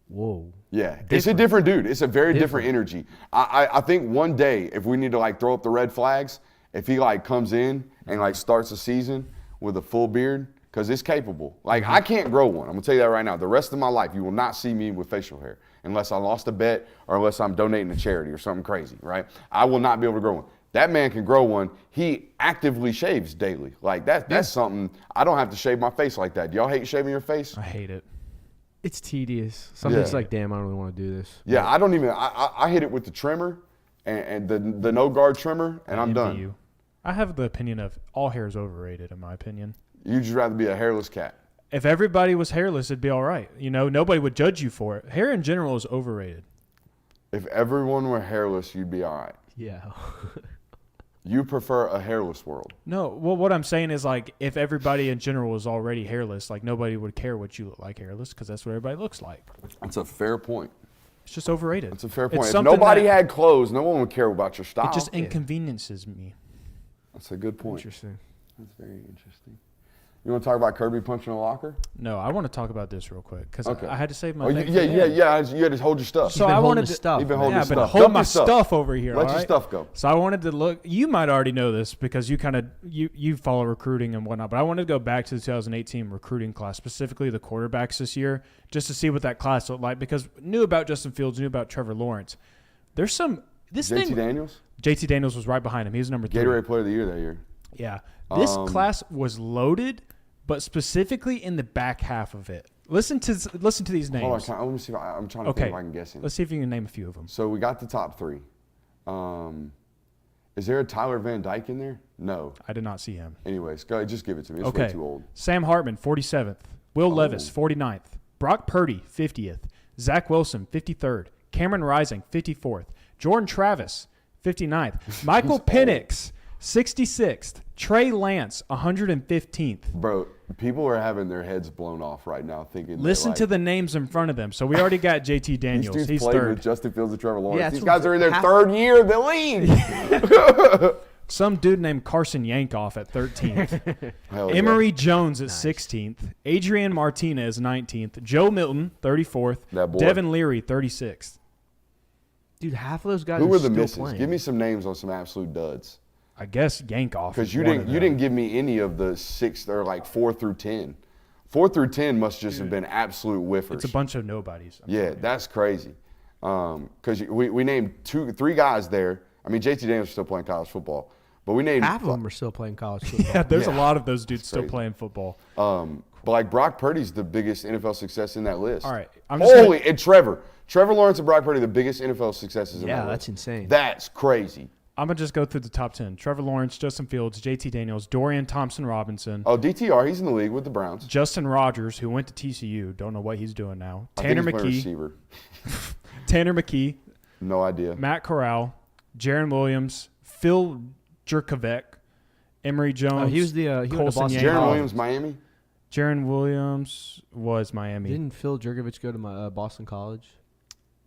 whoa. Yeah, it's a different dude. It's a very different energy. I think one day, if we need to throw up the red flags, if he comes in and starts the season with a full beard, because it's capable. I can't grow one. I'm gonna tell you that right now. The rest of my life, you will not see me with facial hair unless I lost a bet or unless I'm donating to charity or something crazy, right? I will not be able to grow one. That man can grow one. He actively shaves daily. That's something. I don't have to shave my face like that. Do y'all hate shaving your face? I hate it. It's tedious. Sometimes it's like, damn, I don't really want to do this. Yeah, I don't even. I hit it with the trimmer, and the no guard trimmer, and I'm done. You. I have the opinion of all hair is overrated, in my opinion. You'd just rather be a hairless cat. If everybody was hairless, it'd be all right. You know, nobody would judge you for it. Hair in general is overrated. If everyone were hairless, you'd be all right. Yeah. You prefer a hairless world. No, well, what I'm saying is, like, if everybody in general was already hairless, like, nobody would care what you look like hairless because that's what everybody looks like. That's a fair point. It's just overrated. That's a fair point. It's If something nobody that- had clothes, no one would care about your style. It just inconveniences me. That's a good point. Interesting. That's very interesting. You want to talk about Kirby punching a locker? No, I want to talk about this real quick because Okay. I had to save my. Oh, thing yeah. for the end. You had to hold your stuff. So been I holding wanted his to. stuff, You've been man. holding Yeah, your but stuff. hold Dump my your stuff over here. Let all your right? stuff go. So I wanted to look. You might already know this because you kind of you follow recruiting and whatnot. But I wanted to go back to the 2018 recruiting class, specifically the quarterbacks this year, just to see what that class looked like. Because knew about Justin Fields, knew about Trevor Lawrence. There's some JT Daniels? JT Daniels was right behind him. He was number 3. Gatorade Player of the Year that year. Yeah, this class was loaded, but specifically in the back half of it. Listen to these names. Hold on. Let me see if I'm trying to think if I can guess him. Let's see if you can name a few of them. So we got the top 3. Is there a Tyler Van Dyke in there? No. I did not see him. Anyways, go ahead, just give it to me. It's Okay. way too old. Sam Hartman, 47th. Will Levis, 49th. Brock Purdy, 50th. Zach Wilson, 53rd. Cameron Rising, 54th. Jordan Travis, 59th. Michael Penix, 66th. Trey Lance, 115th. Bro, people are having their heads blown off right now thinking. Listen to the names in front of them. So we already got JT These Daniels. dudes He's played third. with Justin Fields and Trevor Lawrence. Yeah, These that's guys are in their half- third year of the league. Some dude named Carson Yankoff at 13th. Hell yeah. Emory Jones at 16th. Adrian Martinez, 19th. Joe Milton, 34th. That boy. Devin Leary, 36th. Dude, half of those guys Who are were the still misses? playing. Give me some names on some absolute duds. I guess Yankoff. Because is you one didn't of you them. didn't give me any of the 6 or like 4 through 10. 4 through 10 must just have been absolute whiffers. It's a bunch of nobodies. Yeah, that's crazy. Because we named 3 guys there. I mean, JT Daniels is still playing college football, but we named Half of them are still playing college football. Yeah, there's a Yeah. lot of those dudes still crazy. playing football. But like Brock Purdy's the biggest NFL success in that list. All right, I'm just Holy and Trevor Lawrence and Brock Purdy the biggest NFL successes in Yeah, that that's list. insane. That's crazy. I'm going to just go through the top 10. Trevor Lawrence, Justin Fields, JT Daniels, Dorian Thompson-Robinson, Oh, DTR, he's in the league with the Browns. Justin Rogers, who went to TCU. Don't know what he's doing now. I think Tanner he's playing McKee. receiver. Tanner McKee, No idea. Matt Corral, Jaron Williams, Phil Jurkovec, Emory Jones. he was the he went to Colson Boston Yankoff. Jaron College. Williams, Miami. Jaron Williams was Miami. Didn't Phil Jurkovich go to my Boston College?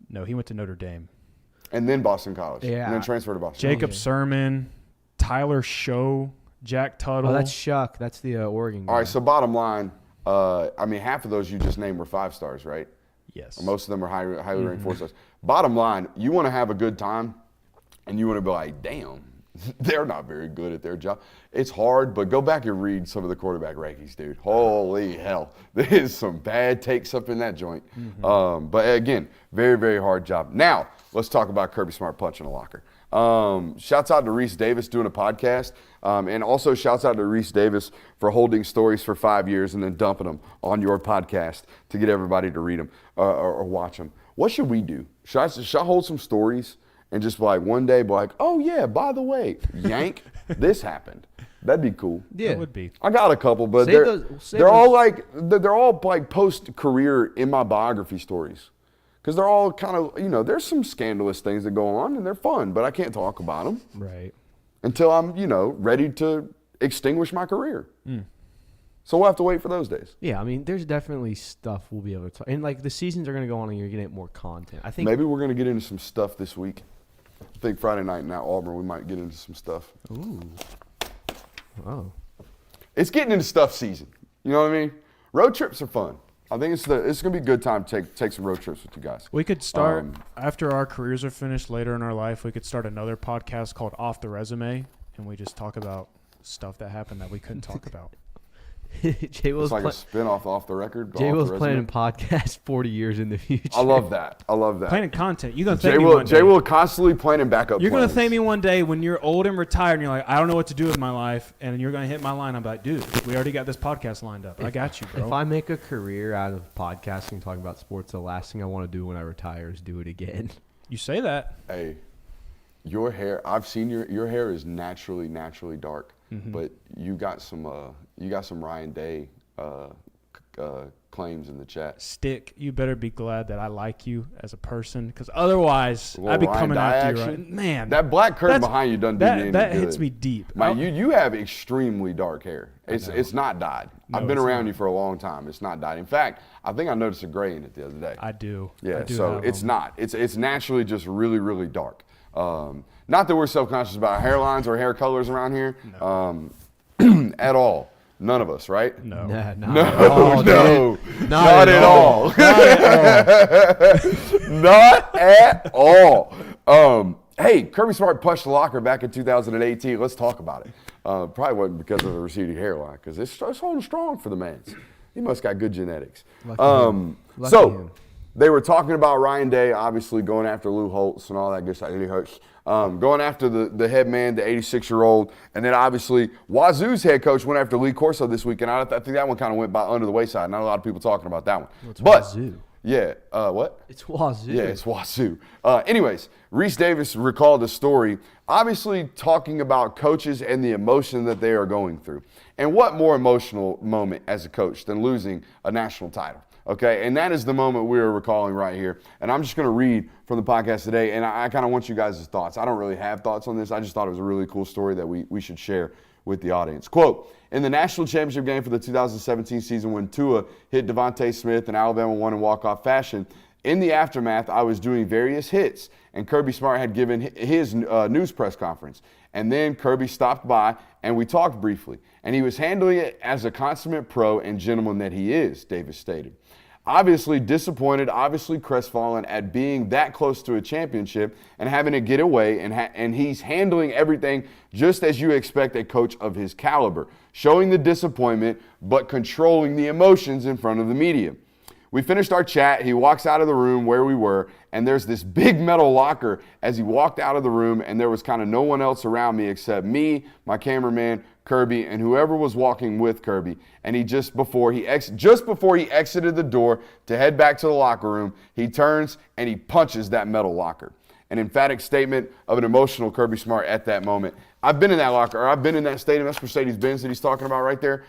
No, he went to Notre Dame. And then Boston College. Yeah. And then transferred to Boston. Jacob Okay. Sermon, Tyler Show, Jack Tuttle. Oh, that's Shuck. That's the Oregon guy. All right, so bottom line, I mean, half of those you just named were 5 stars, right? yes. Most of them are highly ranked 4 stars. Bottom line, you want to have a good time, and you want to be like, damn, they're not very good at their job. It's hard, but go back and read some of the quarterback rankings, dude. Holy hell. There's some bad takes up in that joint. But again, very, very hard job. Now, let's talk about Kirby Smart punching a locker. Shouts out to Reese Davis doing a podcast. And also shouts out to Reese Davis for holding stories for 5 years and then dumping them on your podcast to get everybody to read them or watch them. What should we do? Should I hold some stories and just like one day be like, oh yeah, by the way, yank, this happened. That'd be cool. Yeah. That would be. I got a couple, but Save they're those- they're all like post-career in my biography stories. Because they're all kind of, there's some scandalous things that go on and they're fun, but I can't talk about them Right. until I'm, ready to extinguish my career. So we'll have to wait for those days. Yeah, I mean, there's definitely stuff we'll be able to talk. And like the seasons are going to go on and you're going to get more content. I think Maybe we're going to get into some stuff this week. I think Friday night in Auburn, we might get into some stuff. Oh. It's getting into stuff season. You know what I mean? Road trips are fun. I think it's going to be a good time to take some road trips with you guys. We could start, after our careers are finished later in our life, we could start another podcast called Off the Resume, and we just talk about stuff that happened that we couldn't talk about. Jay Will's It's like a spin-off off the record. Jay off Will's the planning resume. podcast 40 years in the future. I love that. Planning content. You're going to Jay thank me will, one day. Jay will constantly planning backup You're going to plans. thank me one day when you're old and retired and you're like, I don't know what to do with my life. And you're going to hit my line. I'm like, dude, we already got this podcast lined up. I got you, bro. If I make a career out of podcasting, talking about sports, the last thing I want to do when I retire is do it again. You say that. Hey, Your hair, I've seen your hair is naturally dark, but you got some Ryan Day claims in the chat. Stick, you better be glad that I like you as a person, because otherwise Well, I'd be Ryan coming Dye after you. action? Right? Man, That black curtain that's- behind you doesn't do me any that good. hits me deep. Man, you have extremely dark hair. It's not dyed. I've been it's around not. you for a long time. It's not dyed. In fact, I think I noticed a gray in it the other day. I do. Yeah, I do so have it's them. not. It's naturally just really dark. Not that we're self-conscious about hairlines or hair colors around here at all. None of us, right? No. Nah, No, no, not at all. Not at all. Hey, Kirby Smart punched the locker back in 2018. Let's talk about it. Probably wasn't because of the receding hairline, because it's holding strong for the man. He must got good genetics. Lucky him. So they were talking about Ryan Day, obviously going after Lou Holtz and all that good stuff. Going after the head man, the 86-year-old, and then obviously Wazoo's head coach went after Lee Corso this week, and I think that one kind of went by under the wayside. Not a lot of people talking about that one. It's But Wazoo. yeah, what? It's Wazoo. Yeah, it's Wazoo. Anyways, Reese Davis recalled a story, obviously talking about coaches and the emotion that they are going through. And what more emotional moment as a coach than losing a national title? Okay, and that is the moment we are recalling right here. And I'm just going to read from the podcast today, and I kind of want you guys' thoughts. I don't really have thoughts on this. I just thought it was a really cool story that we should share with the audience. Quote, in the national championship game for the 2017 season when Tua hit Devontae Smith and Alabama won in walk-off fashion, in the aftermath, I was doing various hits, and Kirby Smart had given his news press conference. And then Kirby stopped by, and we talked briefly. And he was handling it as a consummate pro and gentleman that he is, Davis stated. Obviously disappointed, obviously crestfallen at being that close to a championship and having to get away, and he's handling everything just as you expect a coach of his caliber, showing the disappointment but controlling the emotions in front of the media. We finished our chat. He walks out of the room where we were, and there's this big metal locker as he walked out of the room, and there was kind of no one else around me except me, my cameraman, Kirby, and whoever was walking with Kirby. And he just before he exited the door to head back to the locker room, he turns and he punches that metal locker. An emphatic statement of an emotional Kirby Smart at that moment. I've been in that locker, or I've been in that stadium. That's Mercedes-Benz that he's talking about right there.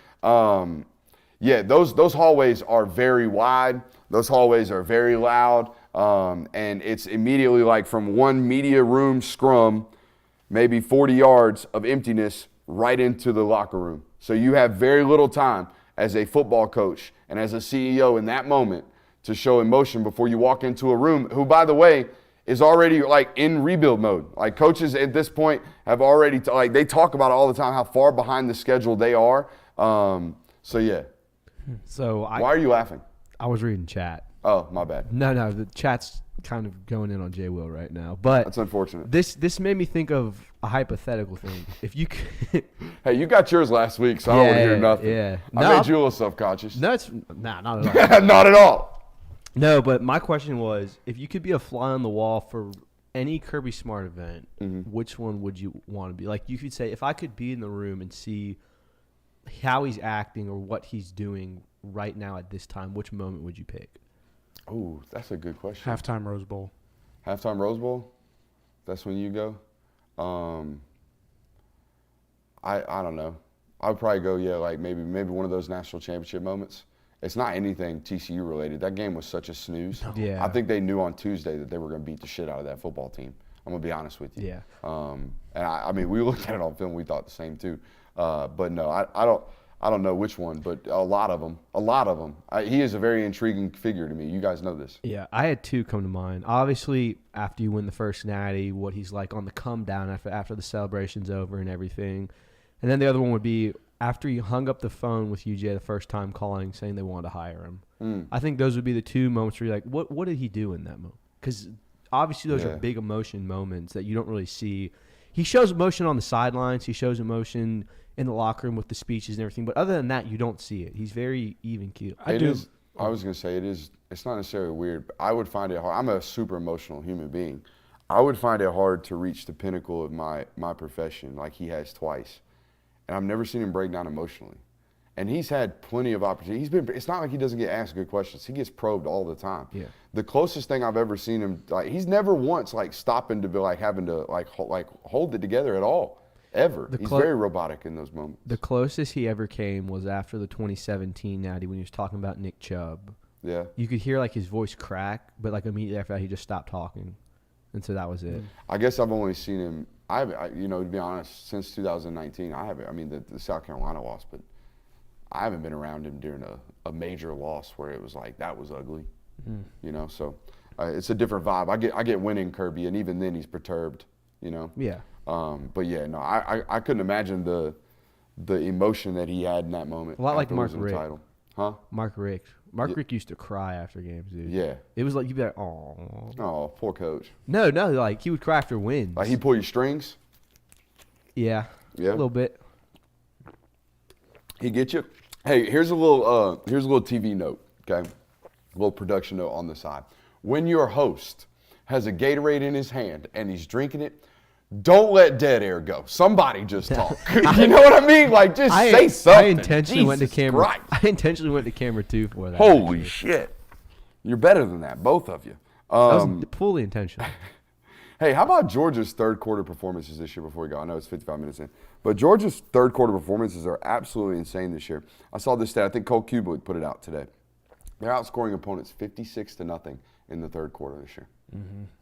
Yeah, those hallways are very wide. Those hallways are very loud. And it's immediately like from one media room scrum, maybe 40 yards of emptiness right into the locker room. So you have very little time as a football coach and as a CEO in that moment to show emotion before you walk into a room who, by the way, is already like in rebuild mode. Like coaches at this point have already, they talk about it all the time, how far behind the schedule they are. So yeah. So Why are you laughing? I was reading chat. Oh, my bad. No, the chat's kind of going in on Jay Will right now. But That's unfortunate. this made me think of a hypothetical thing. If you could, Hey, you got yours last week, so I don't want to hear nothing. yeah. I No, made you a little self-conscious. not at all. Not at all. No, but my question was, if you could be a fly on the wall for any Kirby Smart event, which one would you want to be? Like you could say, if I could be in the room and see how he's acting or what he's doing right now at this time, which moment would you pick? Ooh, that's a good question. Halftime Rose Bowl. Halftime Rose Bowl? That's when you go? I don't know. I would probably go, like maybe one of those national championship moments. It's not anything TCU related. That game was such a snooze. Yeah. I think they knew on Tuesday that they were going to beat the shit out of that football team. I'm going to be honest with you. Yeah. And I mean, we looked at it on film. We thought the same too. But no, I don't know which one, but a lot of them. He is a very intriguing figure to me. You guys know this. Yeah, I had two come to mind. Obviously, after you win the first natty, what he's like on the come down after the celebration's over and everything. And then the other one would be after you hung up the phone with UJ the first time calling saying they wanted to hire him. I think those would be the two moments where you're like, what did he do in that moment? Because obviously those are big emotion moments that you don't really see. He shows emotion on the sidelines. He shows emotion in the locker room with the speeches and everything. But other than that, you don't see it. He's very even keel. I was going to say it's not necessarily weird, but I would find it hard. I'm a super emotional human being. I would find it hard to reach the pinnacle of my profession like he has twice. And I've never seen him break down emotionally. And he's had plenty of opportunities. It's not like he doesn't get asked good questions. He gets probed all the time. Yeah. The closest thing I've ever seen him, like, he's never once like stopping to be like having to like hold it together at all, ever. He's very robotic in those moments. The closest he ever came was after the 2017 Natty when he was talking about Nick Chubb. Yeah. You could hear like his voice crack, but like immediately after that he just stopped talking, and so that was it. I guess I've only seen him. To be honest, since 2019, I haven't. I mean, the South Carolina loss, but I haven't been around him during a major loss where it was like that was ugly. So it's a different vibe. I get winning Kirby, and even then he's perturbed. Yeah. But yeah, no, I couldn't imagine the emotion that he had in that moment. A lot like after Mark losing the Richt. title. Huh? Mark Richt. Mark Richt used to cry after games, dude. Yeah. It was like you'd be like, oh. Oh, poor coach. No, like he would cry after wins. Like he pull your strings. Yeah. Yeah. A little bit. He get you. Hey, here's a little TV note, okay? A little production note on the side. When your host has a Gatorade in his hand and he's drinking it, don't let dead air go. Somebody just talk. You know what I mean? Like, just say something. I intentionally went to Jesus camera. Christ. I intentionally went to camera 2 for that. Holy actually. shit. You're better than that, both of you. That was fully intentional. Hey, how about Georgia's third quarter performances this year before we go? I know it's 55 minutes in. But Georgia's third quarter performances are absolutely insane this year. I saw this stat. I think Cole Kublik put it out today. They're outscoring opponents 56-0 in the third quarter this year.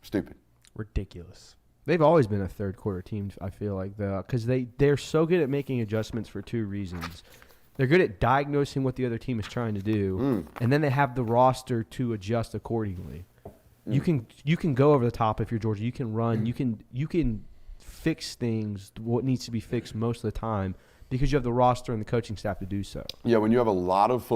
Stupid. Ridiculous. They've always been a third quarter team, I feel like, because they're so good at making adjustments for 2 reasons. They're good at diagnosing what the other team is trying to do, and then they have the roster to adjust accordingly. You can go over the top if you're Georgia. You can run. You can fix things, what needs to be fixed most of the time, because you have the roster and the coaching staff to do so. Yeah, when you have a lot of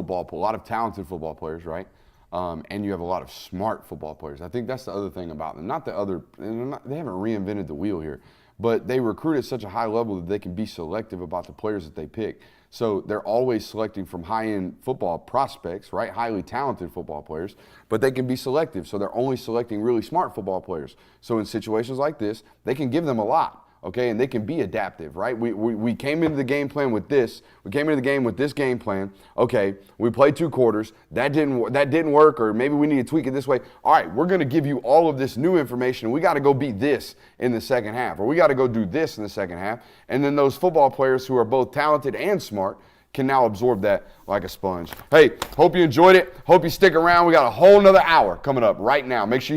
talented football players, right? And you have a lot of smart football players. I think that's the other thing about them. They haven't reinvented the wheel here, but they recruit at such a high level that they can be selective about the players that they pick. So they're always selecting from high-end football prospects, right? Highly talented football players, but they can be selective. So they're only selecting really smart football players. So in situations like this, they can give them a lot. Okay, and they can be adaptive, right? We came into the game plan with this. We came into the game with this game plan. Okay, we played 2 quarters. That didn't work, or maybe we need to tweak it this way. All right, we're going to give you all of this new information. We got to go beat this in the second half, or we got to go do this in the second half. And then those football players who are both talented and smart can now absorb that like a sponge. Hey, hope you enjoyed it. Hope you stick around. We got a whole nother hour coming up right now. Make sure you